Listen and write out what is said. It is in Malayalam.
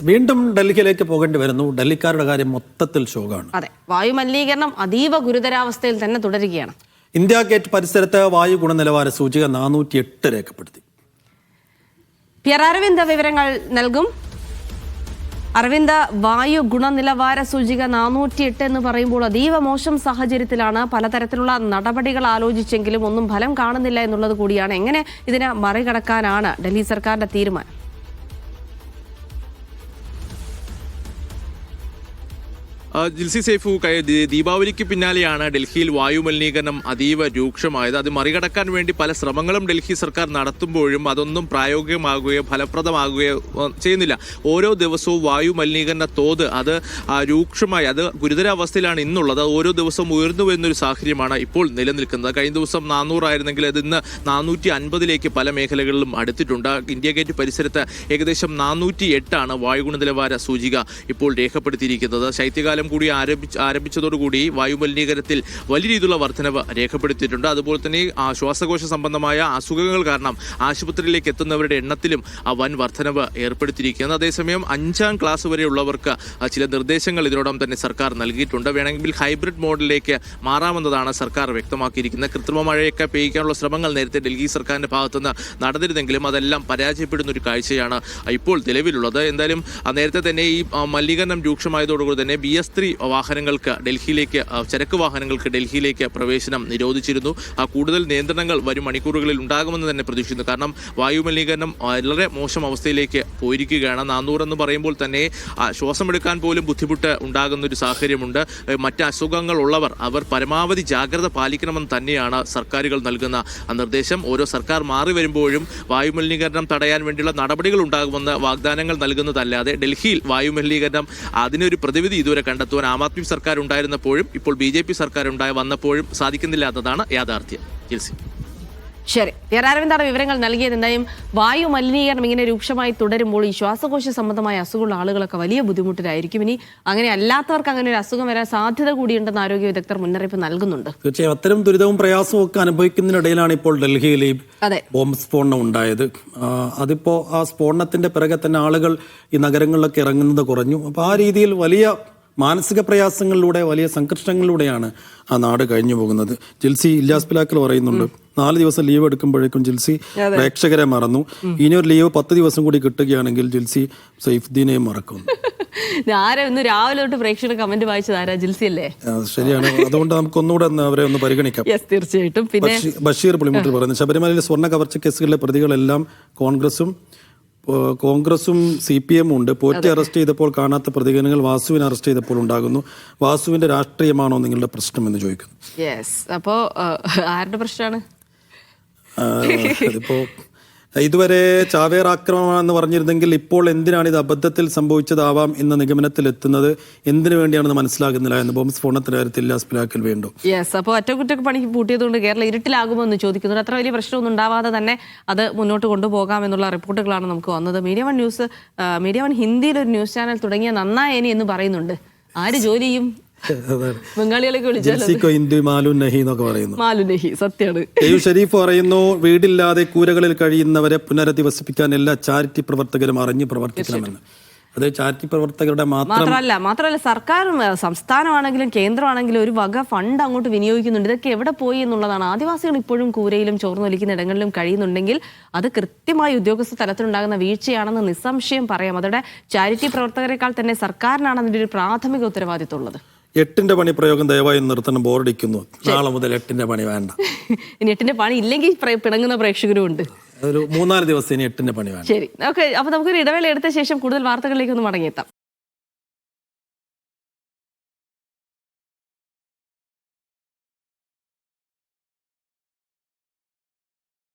വീണ്ടും ഡൽഹിയിലേക്ക് പോകേണ്ടി വരുന്നു. ഡൽഹിക്കാരുടെ കാര്യം മൊത്തത്തിൽ ശോകമാണ്. അതെ, വായു മലിനീകരണം അതീവ ഗുരുതരാവസ്ഥയിൽ തന്നെ തുടരുകയാണ്. ഇന്ത്യ ഗേറ്റ് പരിസരത്ത് വായു ഗുണനിലവാര സൂചിക 408 രേഖപ്പെടുത്തി. അരവിന്ദ് വിവരങ്ങൾ നൽകും. അരവിന്ദ്, വായു ഗുണനിലവാര സൂചിക 408 എന്ന് പറയുമ്പോൾ അതീവ മോശം സാഹചര്യത്തിലാണ്. പലതരത്തിലുള്ള നടപടികൾ ആലോചിച്ചെങ്കിലും ഒന്നും ഫലം കാണുന്നില്ല എന്നുള്ളത് കൂടിയാണ്. എങ്ങനെ ഇതിനെ മറികടക്കാനാണ് ഡൽഹി സർക്കാരിന്റെ തീരുമാനം? ജിൽസി സൈഫു, ദീപാവലിക്ക് പിന്നാലെയാണ് ഡൽഹിയിൽ വായു മലിനീകരണം അതീവ രൂക്ഷമായത്. അത് മറികടക്കാൻ വേണ്ടി പല ശ്രമങ്ങളും ഡൽഹി സർക്കാർ നടത്തുമ്പോഴും അതൊന്നും പ്രായോഗികമാകുകയോ ഫലപ്രദമാകുകയോ ചെയ്യുന്നില്ല. ഓരോ ദിവസവും വായു മലിനീകരണ തോത് അത് രൂക്ഷമായി, അത് ഗുരുതരാവസ്ഥയിലാണ് ഇന്നുള്ളത്. ഓരോ ദിവസവും ഉയർന്നു വരുന്നൊരു സാഹചര്യമാണ് ഇപ്പോൾ നിലനിൽക്കുന്നത്. കഴിഞ്ഞ ദിവസം 400 ആയിരുന്നെങ്കിൽ അത് ഇന്ന് 450 പല മേഖലകളിലും അടുത്തിട്ടുണ്ട്. ഇന്ത്യ ഗേറ്റ് പരിസരത്ത് ഏകദേശം 408 വായു ഗുണനിലവാര സൂചിക ഇപ്പോൾ രേഖപ്പെടുത്തിയിരിക്കുന്നത്. ശൈത്യകാലം കൂടി ആരംഭിച്ചതോടുകൂടി വായു മലിനീകരണത്തിൽ വലിയ രീതിയിലുള്ള വർധനവ് രേഖപ്പെടുത്തിയിട്ടുണ്ട്. അതുപോലെ തന്നെ ശ്വാസകോശ സംബന്ധമായ അസുഖങ്ങൾ കാരണം ആശുപത്രിയിലേക്ക് എത്തുന്നവരുടെ എണ്ണത്തിലും വൻ വർധനവ് ഏർപ്പെടുത്തിയിരിക്കുന്നത്. അതേസമയം 5ാം ക്ലാസ് വരെയുള്ളവർക്ക് ചില നിർദ്ദേശങ്ങൾ ഇതിനോടൊപ്പം തന്നെ സർക്കാർ നൽകിയിട്ടുണ്ട്. വേണമെങ്കിൽ ഹൈബ്രിഡ് മോഡലിലേക്ക് മാറാമെന്നതാണ് സർക്കാർ വ്യക്തമാക്കിയിരിക്കുന്നത്. കൃത്രിമ മഴയൊക്കെ പെയ്യിക്കാനുള്ള ശ്രമങ്ങൾ നേരത്തെ ഡൽഹി സർക്കാരിന്റെ ഭാഗത്തുനിന്ന് നടന്നിരുന്നെങ്കിലും അതെല്ലാം പരാജയപ്പെടുന്ന ഒരു കാഴ്ചയാണ് ഇപ്പോൾ നിലവിലുള്ളത്. എന്തായാലും നേരത്തെ തന്നെ ഈ മലിനീകരണം രൂക്ഷമായതോടുകൂടി തന്നെ BS3 വാഹനങ്ങൾക്ക് ഡൽഹിയിലേക്ക്, ചരക്ക് വാഹനങ്ങൾക്ക് ഡൽഹിയിലേക്ക് പ്രവേശനം നിരോധിച്ചിരുന്നു. കൂടുതൽ നിയന്ത്രണങ്ങൾ വരും മണിക്കൂറുകളിൽ ഉണ്ടാകുമെന്ന് തന്നെ പ്രതീക്ഷിക്കുന്നു. കാരണം വായു മലിനീകരണം വളരെ മോശം അവസ്ഥയിലേക്ക് പോയിരിക്കുകയാണ്. 400 എന്ന് പറയുമ്പോൾ തന്നെ ശ്വാസമെടുക്കാൻ പോലും ബുദ്ധിമുട്ട് ഉണ്ടാകുന്ന ഒരു സാഹചര്യമുണ്ട്. മറ്റ് അസുഖങ്ങൾ ഉള്ളവർ അവർ പരമാവധി ജാഗ്രത പാലിക്കണമെന്ന് തന്നെയാണ് സർക്കാരുകൾ നൽകുന്ന നിർദ്ദേശം. ഓരോ സർക്കാർ മാറി വരുമ്പോഴും വായു മലിനീകരണം തടയാൻ വേണ്ടിയുള്ള നടപടികൾ ഉണ്ടാകുമെന്ന് വാഗ്ദാനങ്ങൾ നൽകുന്നതല്ലാതെ ഡൽഹിയിൽ വായു മലിനീകരണം അതിനൊരു പ്രതിവിധി ഇതുവരെ കണ്ടെത്തുവാൻ ആം ആദ്മി സർക്കാർ ഉണ്ടായിരുന്നപ്പോഴും ഇപ്പോൾ BJP സർക്കാർ വന്നപ്പോഴും സാധിക്കുന്നില്ല എന്നതാണ് യാഥാർത്ഥ്യം. ശരി, അരവിന്ദാണ് വിവരങ്ങൾ നൽകിയത്. എന്തായാലും വായു മലിനീകരണം ഇങ്ങനെ രൂക്ഷമായി തുടരുമ്പോൾ ഈ ശ്വാസകോശ സംബന്ധമായ അസുഖമുള്ള ആളുകളൊക്കെ വലിയ ബുദ്ധിമുട്ടിലായിരിക്കും. ഇനി അങ്ങനെ അല്ലാത്തവർക്ക് അങ്ങനെ ഒരു അസുഖം വരാൻ സാധ്യത കൂടിയുണ്ടെന്ന് ആരോഗ്യ വിദഗ്ധർ മുന്നറിയിപ്പ് നൽകുന്നുണ്ട്. തീർച്ചയായും അത്തരം ദുരിതവും പ്രയാസവും ഒക്കെ അനുഭവിക്കുന്നതിനിടയിലാണ് ഇപ്പോൾ ഡൽഹിയിൽ ബോംബ് സ്ഫോടനം ഉണ്ടായത്. അതിപ്പോ ആ സ്ഫോടനത്തിന്റെ പിറകെ തന്നെ ആളുകൾ ഈ നഗരങ്ങളിലൊക്കെ ഇറങ്ങുന്നത് കുറഞ്ഞു. അപ്പൊ ആ രീതിയിൽ വലിയ മാനസിക പ്രയാസങ്ങളിലൂടെ, വലിയ സംഘർഷങ്ങളിലൂടെയാണ് ആ നാട് കഴിഞ്ഞു പോകുന്നത്. ജിൽസി ഇല്യാസ് പിലാക്കൽ പറയുന്നുണ്ട്, 4 ദിവസം ലീവ് എടുക്കുമ്പോഴേക്കും ജിൽസി പ്രേക്ഷകരെ മറന്നു. ഇനിയൊരു ലീവ് 10 ദിവസം കൂടി കിട്ടുകയാണെങ്കിൽ ജിൽസി സൈഫുദ്ദീനെയും മറക്കും. ഇന്ന് രാവിലെ തൊട്ട് പ്രേക്ഷകർ കമന്റ് വായിച്ചത് ആരാ? ജിൽസി അല്ലേ? ശരിയാണ്. അതുകൊണ്ട് നമുക്ക് ഒന്നുകൂടെ അവരെ ഒന്ന് പരിഗണിക്കാം. തീർച്ചയായിട്ടും. പിന്നെ ബഷീർ പുളിമുട്ടിൽ പറയുന്നത്, ശബരിമലയിലെ സ്വർണ്ണ കവർച്ച കേസുകളിലെ പ്രതികളെല്ലാം കോൺഗ്രസും CPM ഉണ്ട്. പോറ്റി അറസ്റ്റ് ചെയ്തപ്പോൾ കാണാത്ത പ്രതികരണങ്ങൾ വാസുവിനെ അറസ്റ്റ് ചെയ്തപ്പോൾ ഉണ്ടാകുന്നു. വാസുവിന്റെ രാഷ്ട്രീയമാണോ നിങ്ങളുടെ പ്രശ്നം എന്ന് ചോദിക്കുന്നു. അപ്പോ ആരുടെ പ്രശ്നമാണ്? അതിപ്പോ ഇതുവരെ ചാവേർ ആക്രമണം എന്ന് പറഞ്ഞിരുന്നെങ്കിൽ ഇപ്പോൾ എന്തിനാണ് ഇത് അബദ്ധത്തിൽ സംഭവിച്ചതാവാം എന്ന നിഗമനത്തിൽ എത്തുന്നത്, എന്തിനു വേണ്ടിയാണെന്ന് മനസ്സിലാകുന്നില്ല എന്ന് ബോംബ് സ്ഫോടനത്തിന്റെ കാര്യത്തിൽ ഇല്യാസ് പിലാക്കൽ വേണ്ടു. അപ്പോൾ ഒറ്റക്കുറ്റക്ക് പൂട്ടിയതുകൊണ്ട് കേരളം ഇരുട്ടിലാകുമോ എന്ന് ചോദിക്കുന്നുണ്ട്. അത്ര വലിയ പ്രശ്നമൊന്നും ഉണ്ടാവാതെ തന്നെ അത് മുന്നോട്ട് കൊണ്ടുപോകാം എന്നുള്ള റിപ്പോർട്ടുകളാണ് നമുക്ക് വന്നത്. മീഡിയ വൺ ഹിന്ദിയിൽ ഒരു ന്യൂസ് ചാനൽ തുടങ്ങിയ നന്നായേനി എന്ന് പറയുന്നുണ്ട്. ആര് ജോലി ചെയ്യും? ബംഗാളികളൊക്കെ ഷരീഫ് പറയുന്നു, വീടില്ലാതെ കൂരകളിൽ കഴിയുന്നവരെ പുനരധിവസിപ്പിക്കാൻ എല്ലാ ചാരിറ്റി പ്രവർത്തകരും അറിഞ്ഞ് പ്രവർത്തിക്കണമെന്ന്. അത് ചാരിറ്റി പ്രവർത്തകരുടെ മാത്രമല്ല സർക്കാർ, സംസ്ഥാനമാണെങ്കിലും കേന്ദ്രമാണെങ്കിലും ഒരു വക ഫണ്ട് അങ്ങോട്ട് വിനിയോഗിക്കുന്നുണ്ട്. ഇതൊക്കെ എവിടെ പോയി എന്നുള്ളതാണ്. ആദിവാസികൾ ഇപ്പോഴും കൂരയിലും ചോർന്നൊലിക്കുന്ന ഇടങ്ങളിലും കഴിയുന്നുണ്ടെങ്കിൽ അത് കൃത്യമായി ഉദ്യോഗസ്ഥ തലത്തിലുണ്ടാകുന്ന വീഴ്ചയാണെന്ന് നിസ്സംശയം പറയാം. അതോടെ ചാരിറ്റി പ്രവർത്തകരെക്കാൾ തന്നെ സർക്കാരിനാണ് അതിന്റെ ഒരു പ്രാഥമിക ഉത്തരവാദിത്വം ഉള്ളത്. 8ന്റെ പണി പ്രയോഗം ദയവായി നിർത്തണം, ബോറടിക്കുന്നു. നാളെ മുതൽ 8ന്റെ പണി വേണ്ട. ഇനി 8ന്റെ പണി ഇല്ലെങ്കിൽ പിണങ്ങുന്ന പ്രേക്ഷകരും ഉണ്ട്. ഒരു 3-4 ദിവസം ഇനി 8ന്റെ പണി വേണ്ട. ശരി, ഓക്കെ. അപ്പൊ നമുക്കൊരു ഇടവേള എടുത്ത ശേഷം കൂടുതൽ വാർത്തകളിലേക്ക് ഒന്ന് മടങ്ങിയെത്താം.